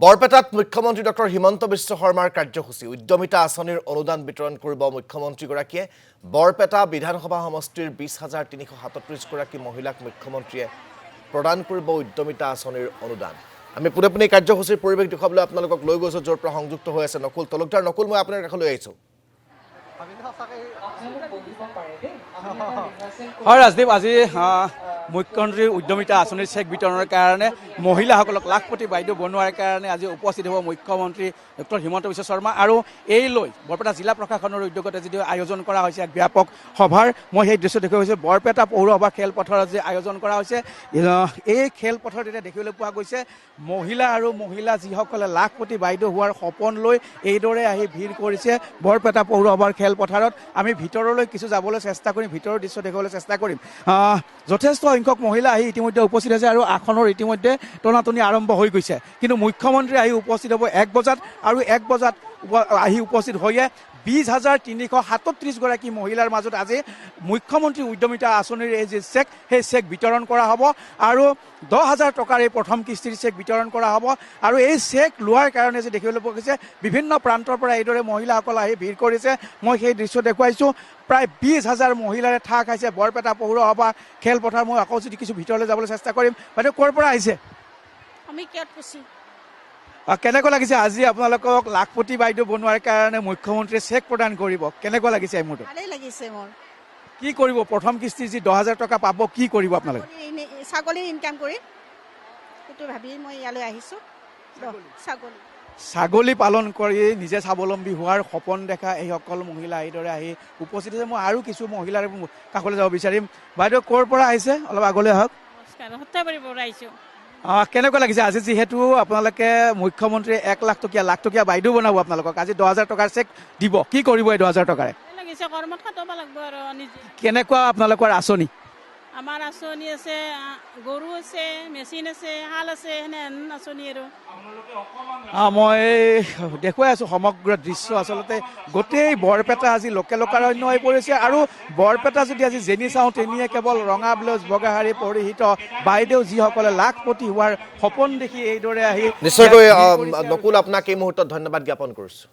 বৰপেটাত মুখ্যমন্ত্ৰী ডক্টৰ হিমন্ত বিশ্ব শৰ্মাৰ কাৰ্যসূচী উদ্যমিতা আঁচনিৰ অনুদান বিতৰণ কৰিব মুখ্যমন্ত্ৰীগৰাকীয়ে বৰপেটা বিধানসভা সমষ্টিৰ ২০,৩৩৭ গৰাকী মহিলাক মুখ্যমন্ত্ৰীয়ে প্ৰদান কৰিব উদ্যমিতা আঁচনিৰ অনুদান। আমি পুনে কাৰ্যসূচীৰ পৰিৱেশ দেখুৱাবলৈ আপোনালোকক লৈ গৈছো, য'ৰ পৰা সংযুক্ত হৈ আছে নকুল তলুকদাৰ। নকুল, মই আপোনাৰ কাষলৈ আহিছোঁ। হয় ৰাজদীপ, আজি মুখ্যমন্ত্ৰীৰ উদ্যমিতা আঁচনিৰ চেক বিতৰণৰ কাৰণে মহিলাসকলক লাখপতি বাইদেউ বনোৱাৰ কাৰণে আজি উপস্থিত হ'ব মুখ্যমন্ত্ৰী ডক্টৰ হিমন্ত বিশ্ব শৰ্মা। আৰু এই লৈ বৰপেটা জিলা প্ৰশাসনৰ উদ্যোগতে যিটো আয়োজন কৰা হৈছে এক ব্যাপক সভাৰ, মই সেই দৃশ্য দেখুৱাইছোঁ। বৰপেটা পৌৰসভা খেলপথাৰত যে আয়োজন কৰা হৈছে, এই খেলপথাৰত এতিয়া দেখিবলৈ পোৱা গৈছে মহিলা যিসকলে লাখপতি বাইদেউ হোৱাৰ সপোন লৈ এইদৰে আহি ভিৰ কৰিছে বৰপেটা পৌৰসভাৰ খেলপথাৰত। আমি ভিতৰলৈ কিছু যাবলৈ চেষ্টা কৰিম, ভিতৰৰ দৃশ্য দেখুৱাবলৈ চেষ্টা কৰিম। যথেষ্ট সংখ্যক মহিলা আহি ইতিমধ্যে উপস্থিত হৈছে আৰু আসনৰ ইতিমধ্যে টনাটনি আৰম্ভ হৈ গৈছে। কিন্তু মুখ্যমন্ত্ৰী আহি উপস্থিত হ'ব ১ বজাত, আৰু ১ বজাত আহি উপস্থিত হৈয়ে ২০,৩৩৭ গৰাকী মহিলাৰ মাজত আজি মুখ্যমন্ত্ৰী উদ্যমিতা আঁচনিৰ এই যি চেক, সেই চেক বিতৰণ কৰা হ'ব। আৰু ১০,০০০ টকাৰ এই প্ৰথম কিস্তিৰ চেক বিতৰণ কৰা হ'ব। আৰু এই চেক লোৱাৰ কাৰণে যে দেখিবলৈ পোৱা গৈছে বিভিন্ন প্ৰান্তৰ পৰা এইদৰে মহিলাসকল আহি ভিৰ কৰিছে। মই সেই দৃশ্য দেখুৱাইছোঁ। প্ৰায় ২০,০০০ মহিলাৰে ঠাহ খাইছে বৰপেটা পৌৰসভা খেলপথাৰ। মই আকৌ যদি কিছু ভিতৰলৈ যাবলৈ চেষ্টা কৰিম। বাইদেউ, ক'ৰ পৰা আহিছে? আমি কেটকুছি। কেনেকুৱা লাগিছে আজি আপোনালোকক লাখপতি বাইদেউ বনোৱাৰ কাৰণে মুখ্যমন্ত্ৰীয়ে চেক প্ৰদান কৰিব? কেনেকুৱা লাগিছে এই মুহূৰ্তত? ভালেই লাগিছে মোৰ। কি কৰিব? প্ৰথম কিস্তিৰ যি ১০,০০০ টকা পাব, কি কৰিব আপোনালোকে? ছাগলীৰ ইনকাম কৰি সেইটো ভাবি মই ইয়ালৈ আহিছোঁ। ছাগলী পালন কৰি নিজে স্বাৱলম্বী হোৱাৰ সপোন দেখা এইসকল মহিলা এইদৰে আহি উপস্থিত হৈছে। মই আৰু কিছু মহিলাৰ কাষলৈ যাব বিচাৰিম। বাইদেউ, ক'ৰ পৰা আহিছে? অলপ আগলৈ আহক। সত্যাবাৰীৰ পৰা আহিছোঁ। কেনেকুৱা লাগিছে আজি যিহেতু আপোনালোকে মুখ্যমন্ত্ৰীয়ে ১,০০,০০০ টকীয়া বাইদেউ বনাব আপোনালোকক, আজি ১০,০০০ টকাৰ চেক দিব, কি কৰিব এই 10,০০০ টকাৰে? লাগিছে কৰ্মত খাটাব লাগিব আৰু নিজে। কেনেকুৱা আপোনালোকৰ আঁচনি? আমাৰ আঁচনি আছে, গৰু আছে, মেচিন আছে, হাল আছে, সেনেহেন আঁচনি আৰু। মই দেখুৱাই আছোঁ সমগ্ৰ দৃশ্য। আচলতে গোটেই বৰপেটা আজি লোকাৰণ্য হৈ পৰিছে। আৰু বৰপেটা যদি আজি যেনি চাওঁ তেনিয়ে কেৱল ৰঙা ব্লাউজ বগা শাৰী পৰিহিত বাইদেউ যিসকলে লাখপতি হোৱাৰ সপোন দেখি এইদৰে আহি নিশ্চয়কৈ নকুল, আপোনাক এই মুহূৰ্তত ধন্যবাদ জ্ঞাপন কৰিছোঁ।